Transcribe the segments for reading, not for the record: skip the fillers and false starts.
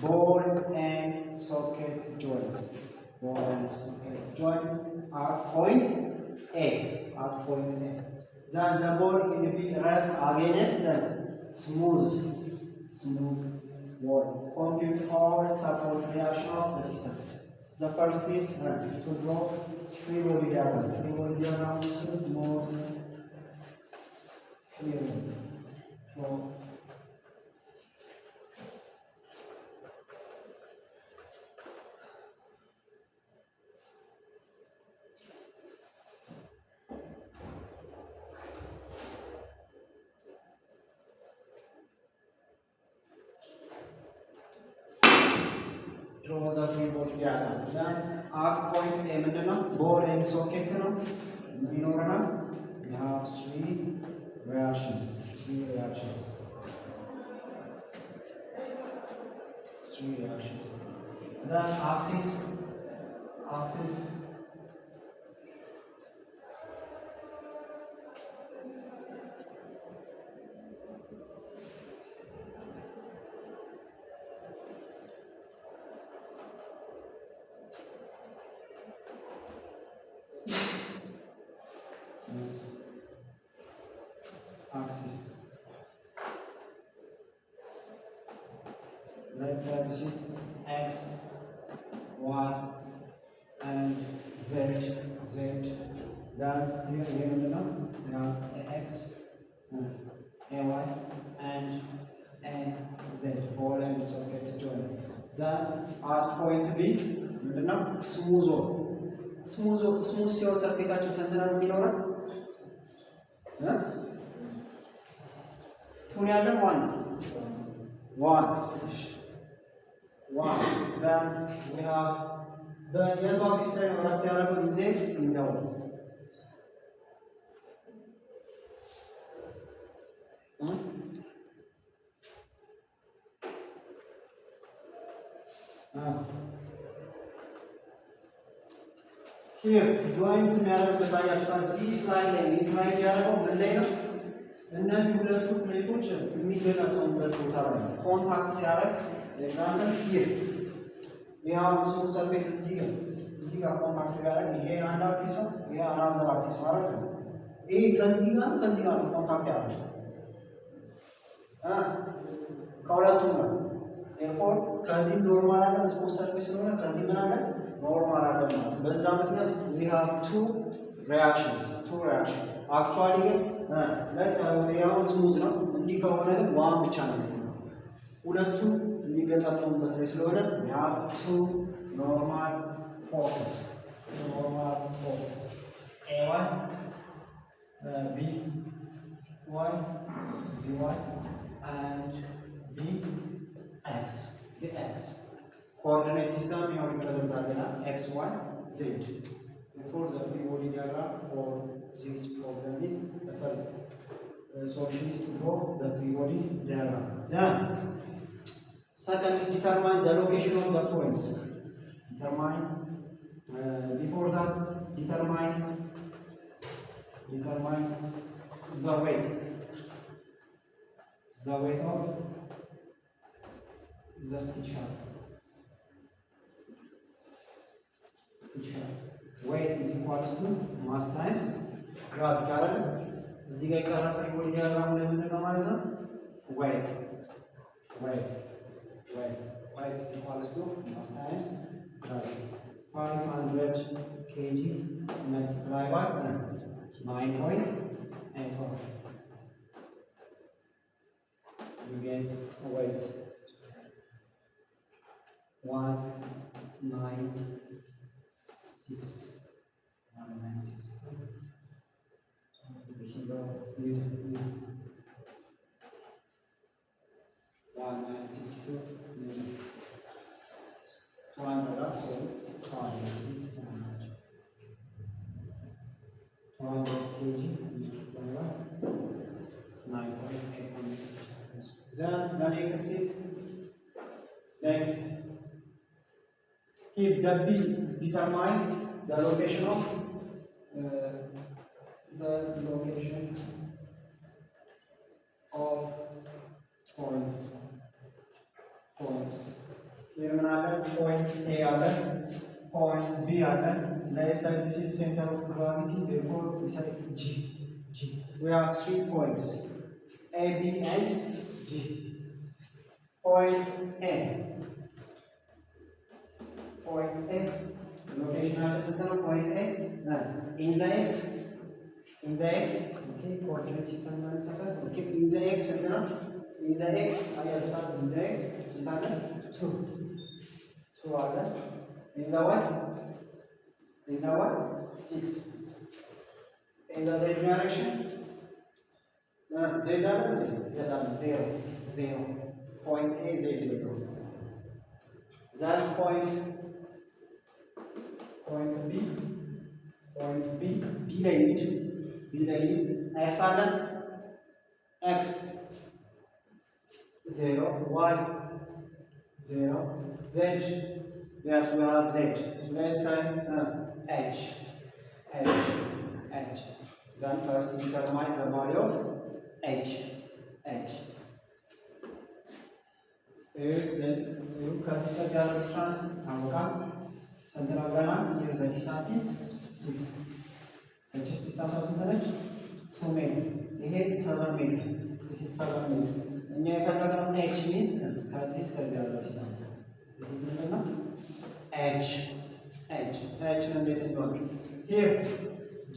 ball and socket joint. Ball and socket joint at point A. At point A. Then the ball can be rest against the smooth wall. Compute all support reaction of the system. The first is to draw free body diagram. Free body diagram is more clear. So draw the free body diagram. Then at point A ምንድነው? ball and socket ነው የሚኖረናል። We have three reactions. Three reactions. Then axis. Let's say this is X, Y, and Z. Then here we have X, AY, and Z. Ball and socket joint. Then at point B, smooth ሲሆን ሰርፌሳችን ስንት ነው የሚኖረን? ቱን ያለን ዋን then we have the yellow axis ላይ ነው ራስ ያደረገው ኢንዜክስ ኢንዛው here joint የሚያደርግበት አያችኋል። ዚስ ላይ ኢንክላይን ያደረገው ምን ላይ ነው? እነዚህ ሁለቱ ፕሌቶች የሚገጣጠሙበት ቦታ ላይ ነው። ኮንታክት ሲያደርግ ኤግዛምፕል ሂር ይሄው ስሙ ሰርፌስ እዚህ ጋር ኮንታክት ቢያደርግ ይሄ አንድ አክሲስ ነው፣ ይሄ አናዘር አክሲስ ማለት ነው። ይሄ ከዚህ ጋር ኮንታክት ያደርጋል ከሁለቱም ጋር ቴርፎር ከዚህ ኖርማል አለ ስሙዝ ሰርፌስ ስለሆነ ከዚህ ምን አለ ኖርማል አለ ማለት ነው። በዛ ምክንያት we have two reactions actually ግን like ያው ስሙዝ ነው እንዲህ ከሆነ ግን ዋን ብቻ ነው ሁለቱ የሚገጣጠሙበት ላይ ስለሆነ we have two normal forces A1 B1 and BX. The X coordinate system here represented X, Y, Z. Therefore, the free body diagram for this problem is the first solution is to draw the free body diagram. Then, second is determine the location of the points. Before that, determine the weight of the stitch shaft. Weight is equal to mass times gravity. እዚህ ጋር የቀረ ፍሪ ቦዲ ዲያግራም ላይ ምንድን ነው ማለት ነው? weight is equal to mass times gravity. 500 kg multiplied by 9.81. You get weight 196 kilonewton. 192 newton. 200 so 200 kg multiplied by 9.81. Then the next is if the B determine the location of points here ምን አለ? point A አለ, point B አለ. Let's say this is center of gravity, therefore we say G. We have 3 points, A, B, and G. Point A. Point A. Location አለ point A. In the X. Okay, coordinate system ማለት ነው። Okay, in the X in the X አያችሁት? in the X ስንት አለ? 2 አለ. in the Y 6. in the Z direction Z አለ እንዴ? 0 point A Z ነው. that point B ላይ ሂድ X አለ X 0 Y 0 Z. Yes, we have Z. Let's say H. Then first determine the value of H. ከዚህ ያለው ዲስታንስ ታውቃል። ስንት ነው ብለናል? here the distance is 6. እቺስ ዲስታንሷ ስንት ነች? 2 ሜትር። ይሄ 7 ሜትር። this is 7 ሜትር። እኛ የፈለግነው h means ከዚህ እስከዚህ ያለው ዲስታንስ this is ምንድን ነው? h እንዴት እንደሆነ here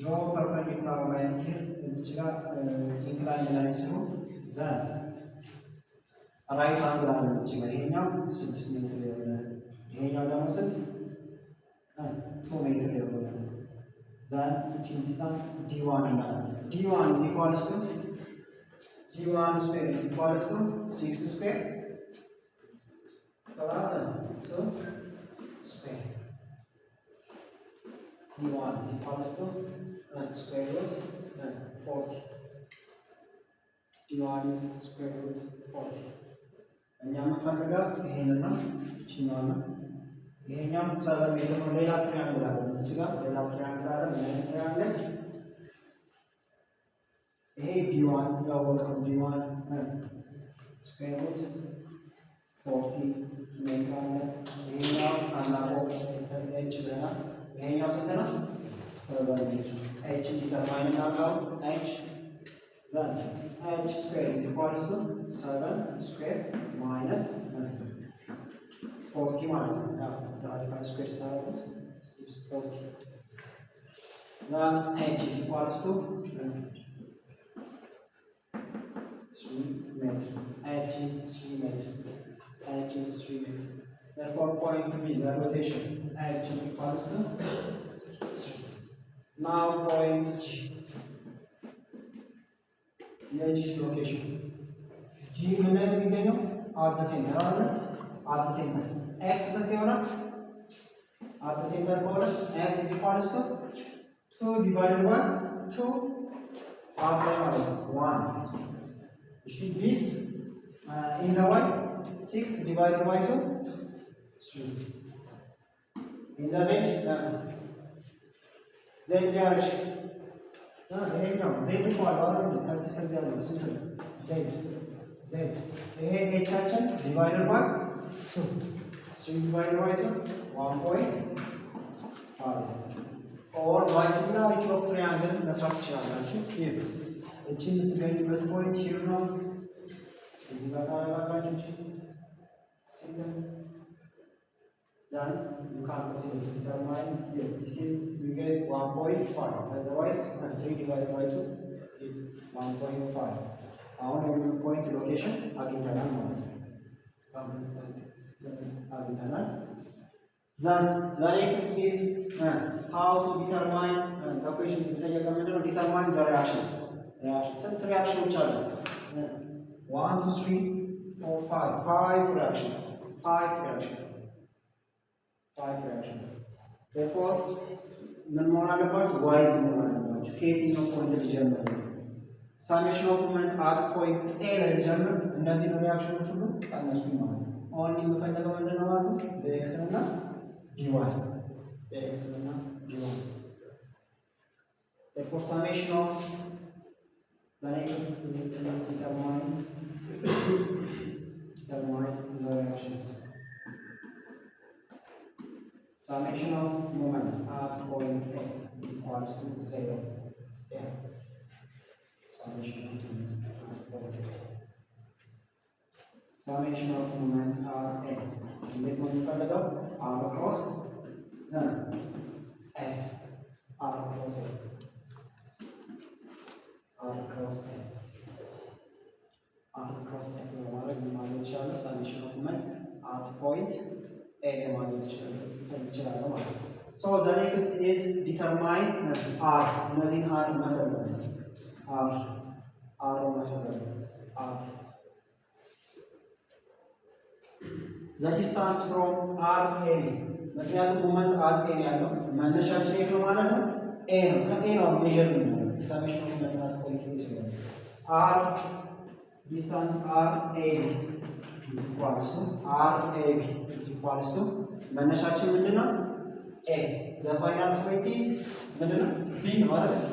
draw perpendicular line here እዚህ ጋር inclined line ሲሆን then ራይት አንግል አለ እዚህ ጋር ይሄኛው 6 ሜትር የሆነ ይሄኛው ደግሞ ስንት 2 ሜትር የሆነ then between distance d1 ማለት d1 is equals to d1 square is equals to 6 square plus 2 square. d1 is equals to square root 40. d1 is square root 40. እኛ የምንፈልገው ይሄንን ነው። እቺኛው ነው። ይሄኛው 7 ሜትር ነው። ሌላ ትሪያንግል አለ እዚህ ጋር ሌላ ትሪያንግል አለ። ምን ትሪያንግል? ይሄ d1 ያወቀው d1 ስኩዌር ሩት 40 ሜትር አለ። ይሄኛው አናቆ ሰለች ለና ይሄኛው ስንት ነው? 7 ሜትር። h ዲተርማይን አለው h then h square is equals to 7 square minus 40 ማለት ነው። radical square ስታደርጉት 40 then h is equals to 3 meter. h is 3 meter. Therefore point B, the rotation h is equals to 3. Now point G. G's location. G ምን ላይ ነው የሚገኘው? at the center አለ at the center x ስንት ይሆናል? at the center ከሆነ x is equals to 2 divided by 2 half ላይ ማለት ነው 1. እሺ this in the y 6 divided by 2 3. in the z direction ይሄኛው z ይባላል አይደል? ከዚህ እስከዚህ ያለው ስንት ነው? z ይሄ ኤቻችን ዲቫይደድ ባይ 2 3 ዲቫይደድ ባይ 2 1.5 or by similarity of triangle መስራት ትችላላችሁ። ይሄ እቺ የምትገኙበት ፖይንት ሂር ነው። እዚህ ጋር ታላላችሁ ስንት then you can proceed to determine here this is you get 1.5 otherwise 3 divided by 2 is 1.5. አሁን የምን ፖይንት ሎኬሽን አግኝተናል ማለት ነው። አግኝተናል then the next is how to determine the question የተጠየቀ ምንድነው? determine the reactions ስንት ሪአክሽኖች አሉ? 1 2 3 4 5 reaction 5 reaction. Therefore ምን መሆን አለባችሁ? ዋይዝ መሆን አለባችሁ። ከየትኛው ፖይንት ልጀምር? ሳሜሽን ኦፍ ሞመንት አት ፖይንት ኤ ላይ ልጀምር። እነዚህ ሪአክሽኖች ሁሉ ቀነሱ ማለት ነው። ኦንሊ የምፈልገው ምንድነው ማለት ነው? በኤክስ እና dy Therefore summation of the next is determine the reactions. summation of moment at point A is equals to 0. Summation of moment at point A. Summation of moment at A. እንዴት ነው የሚፈልገው? R cross F. R cross F. R cross F. R cross F ነው ማለት ምን ማለት ይችላል? summation of moment at point A ማለት ይችላል ማለት ነው። So the next is determine R. እነዚህን R መፈለግ R መፈለግ R. The distance from R A. ምክንያቱም ሞመንት at A ያለው መነሻችን የት ነው ማለት ነው? A ነው። ከA ነው ሜዠር የምናደርገው ሰሜሽን ኦፍ ሞመንት at point A ሲሆን R distance R A is equals to R A B is equals to መነሻችን ምንድነው? A. The final point is ምንድነው? B ነው አይደል?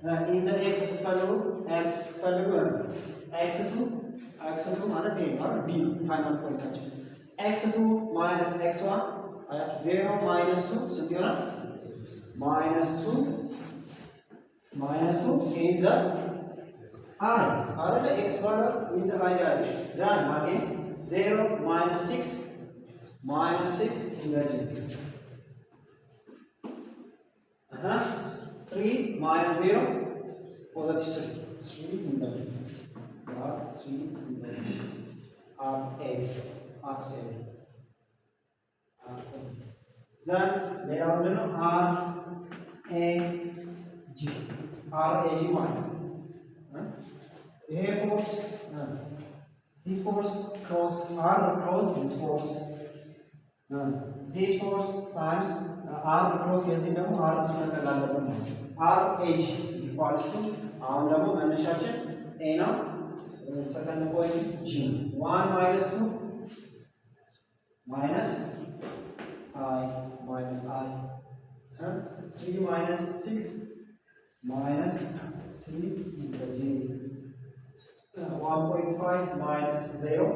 Then in the x ስትፈልጉ x2 ማለት ይሄ ነው አይደል? B ነው ፋይናል ፖይንታችን። x2 minus x1 አያችሁ 0 minus 2 ስንት ይሆናል? -2 in the I አይደል? x value in the I direction. Then again 0 minus 6 in the G. 3 minus 0 positive 3 in the G. Plus 3 in the G. R A. Then ሌላው ምንድነው? R A G ማለት ይሄ ፎርስ this force cross R cross this force this force times R cross የዚህ ደግሞ R መፈለግ አለብን ማለት ነው። R A G is equals to አሁን ደግሞ መነሻችን A ነው። second point is G. 1 minus 2 minus I 3 minus 6 minus 3 into G. 1.5 minus 0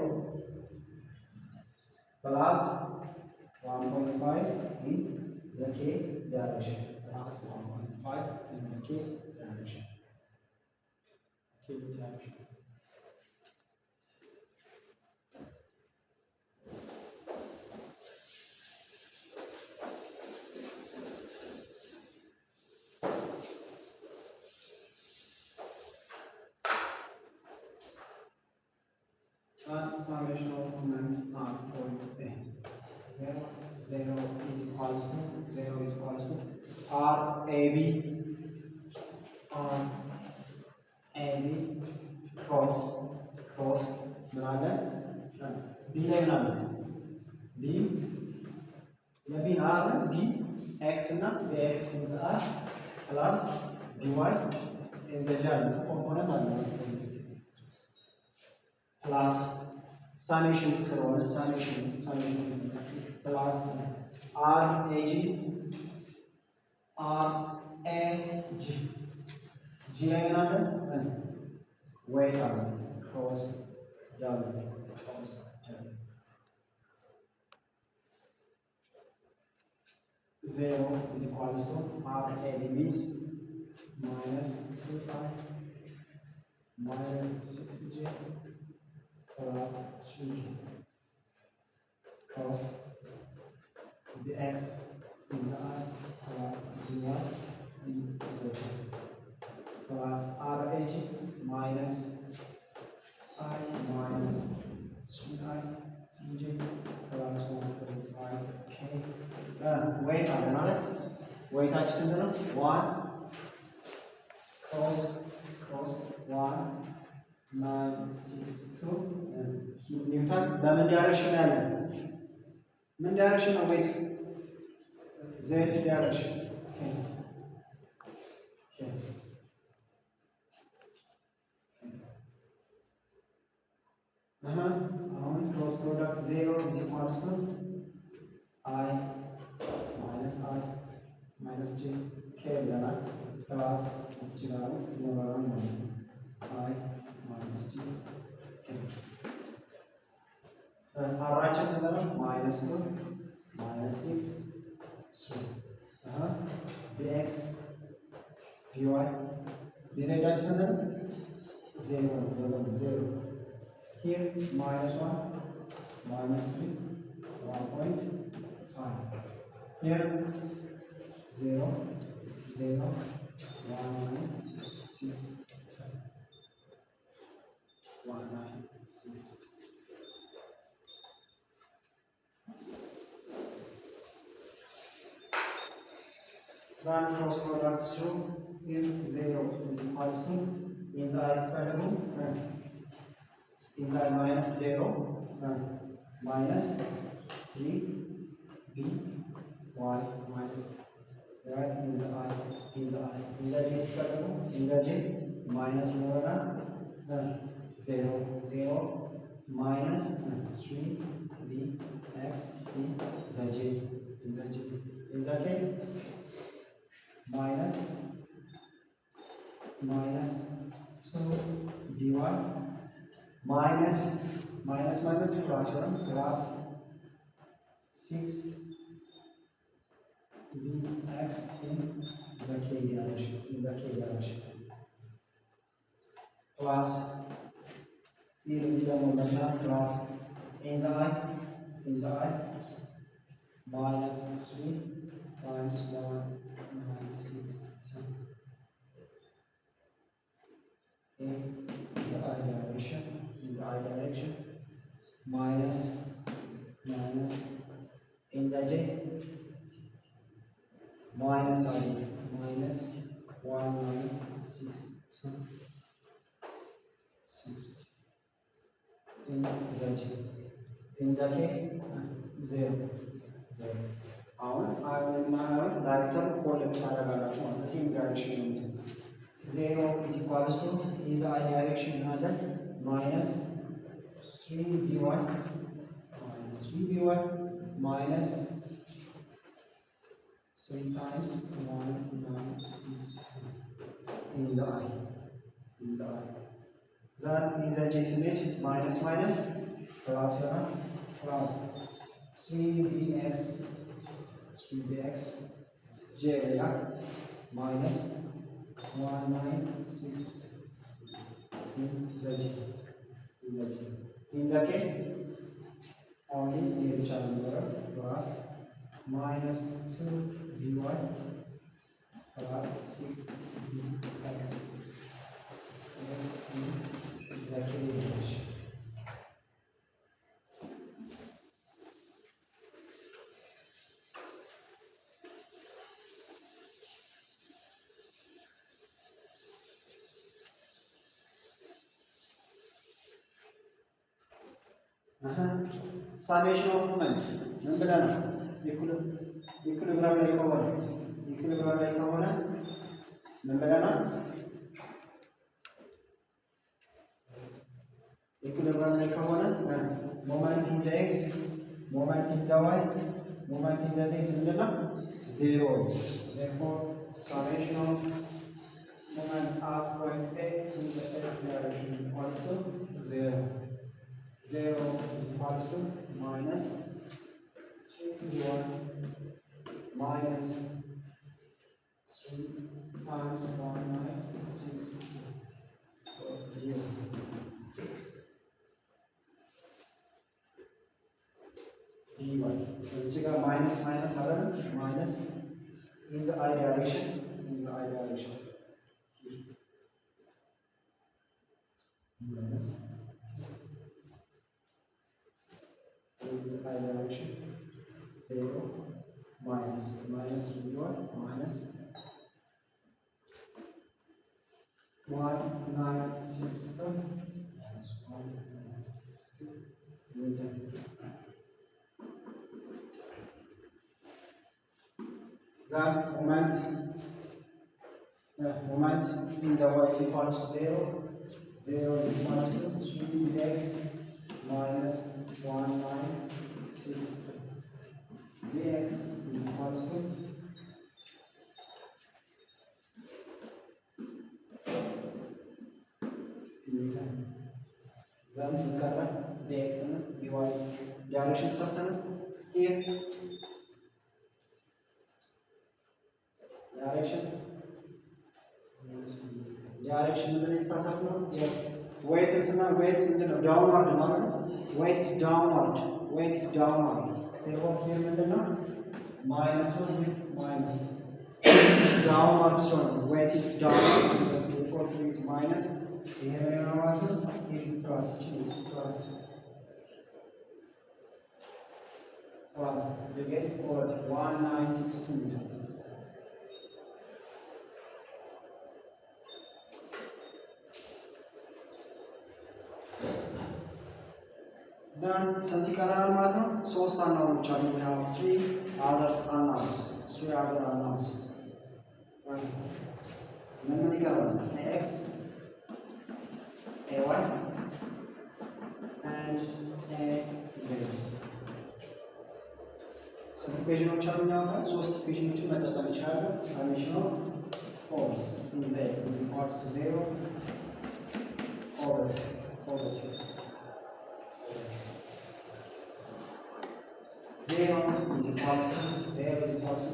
plus 1.5 in the K direction. Plus 1.5 in the K direction. Summation of moments at point A. 0 is equals to R A B cross ምን አለ? B ላይ ምን አለ? B የቢን አለ B X እና BX in the R plus BY in the J ኮምፖነንት አለ plus summation ስለሆነ summation plus R A G G ላይ ምን አለ? ዌይት አለ cross double 0 is equals to R A B means minus 2I minus 6J plus 3K cross BX in the I plus BY in the J plus RH minus I minus 3I 3J plus 1.5K weight አለ ማለት weighታችን ስንት ነው? 1 cross 1 962 ኒውተን በምን ዳይሬክሽን ያለ? ምን ዳይሬክሽን ነው weight? Z ዳይሬክሽን አሁን ክሮስ ፕሮዳክት 0 is equals to I minus J K ብለናል ፕላስ ይችላል ይኖራል ማለት ነው I minus J K አራችን ስንት ነው? -2 minus 6 3 bx by bz ስንት 0 here minus 1 minus 3 1.5 here 0 0 1 6 7 1 9 6 run cross product through if 0 is equals to is I is I minus 0 minus 3 b y minus right is I is j is j minus more 0 0 minus 3 b x b z j is okay minus 2 dy minus plus 1 plus 6 bx in the k direction plus here is the moment plus is I minus 3 times 1 minus 6 so in the I direction minus in the j minus I minus 1 minus 6 so 6 in the j in the k 0 አሁን ዳይሬክተር ኮሌክት ታደርጋላችሁ ማለት ሴም ዳይሬክሽን ነው 0 is equals to is I direction አለ minus 3by minus 3 times 1 9 6 is I then is a j ስሜት minus plus plus 3bx j ሌላ minus 196 in the k only here channel number plus minus 2 dy plus 6 bx in the k direction. Summation of moments ምን ብለናል? ኢኩሊብሪየም ላይ ከሆነ ምን ብለናል? ኢኩሊብሪየም ላይ ከሆነ ሞመንት ኢን ዘ ኤክስ ሞመንት ኢን ዘ ዋይ ሞመንት ኢን ዘ ዜድ ምንድን ነው? 0 therefore summation of moment at point A in the x direction equals to 0 0 is equals to minus 3 minus 3 times 1 minus 6 0 dy እዚህ ጋር ማይነስ አይደለም ማይነስ in the I direction minus in the I direction 0 minus dy minus 196 minus 196 Newton. Then moment in the y is equals to 0 is equals to 3x minus 196 dx is equals to Newton. Then we got dx and dy direction system here ዳይሬክሽን ምን የተሳሳት ነው? የስ ዌይትስ እና ዌይት ምንድን ነው? ዳውንዋርድ ማለት ነው። ዌይት ኢዝ ዳውንዋርድ፣ ዌይት ኢዝ ዳውንዋርድ። ቴርፎር ሂር ምንድን ነው? ማይነስ ነው። ይሄ ማይነስ ዳውንዋርድ ስለሆነ ዌይት ኢዝ ዳውንዋርድ። ቴርፎር ሂር ኢዝ ማይነስ። ይሄ ምን ነው ማለት ነው? ሂር ኢዝ ፕላስ። ኢዝ ፕላስ ፕላስ ዲጌት ኦት 1962 then ስንት ይቀረናል ማለት ነው? ሶስት አናውኖች አሉ። we have three others unknowns. ምን ይቀራል? ax ay and az. ስንት ኢኩዌሽኖች አሉ? ሶስት ኢኩዌሽኖችን መጠቀም ይችላል። summation of force in z is equal to 0 positive. ዜሮ ኢዝ ኢኳልስ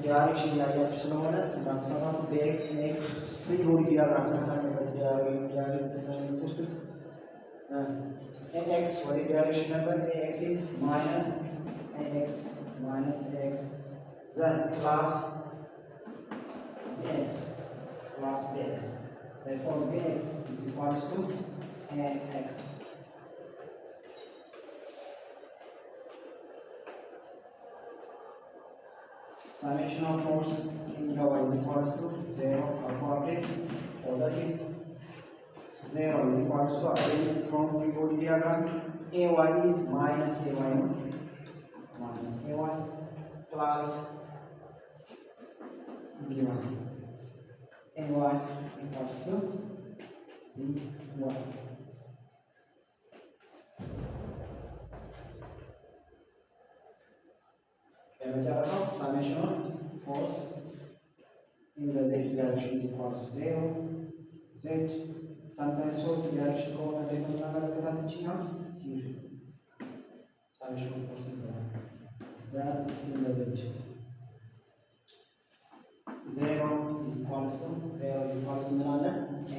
ዳይሬክሽን ያያችሁ ስለሆነ እንዳትሳሳቱ። በኤክስ ኤክስ ፍሪ ቦዲ ዲያግራም ካሳየበት ዲያግራም ተወስዱት። ኤክስ ወደ ዳይሬክሽን ነበር። ኤክስ ኢዝ ማይነስ ኤክስ ዘን ፕላስ ኤክስ therefore bx is equals to ax. Summation of force in y is equals to 0 upward is positive. 0 is equals to, again from free body diagram, ay is minus ay plus b1. ay equals to b1. የመጨረሻው summation of force in the z direction is equals to 0. z sometimes ሶስት ዳይሬክሽን ከሆነ እንዴት ነው የምናመለክታት? ይችኛው here summation of force ይባላል። then in the z 0 is equals to ምን አለ?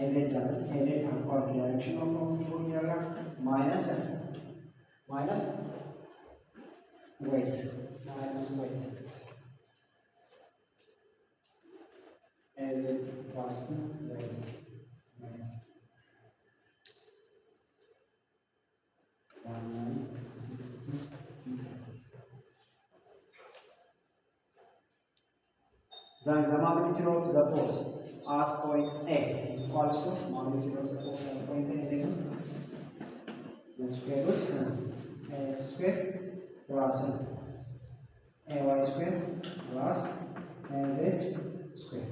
az አለ። az upward direction of diagram minus weight as weight equals to weight minus 1960. Then the magnitude of the force at point A is equals to magnitude of the force at point A again. Square root x square plus ay square plus az square.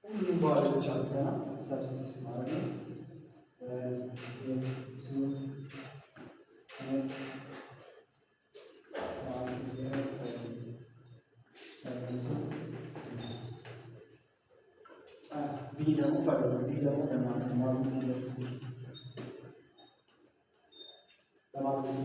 ሁሉም ባሎች አድርገና ሰብስቲቱት ማድረግ ነው። ቢ ደግሞ ፈለጉ። ቢ ደግሞ ለማለት ማግኘት ለማግኘት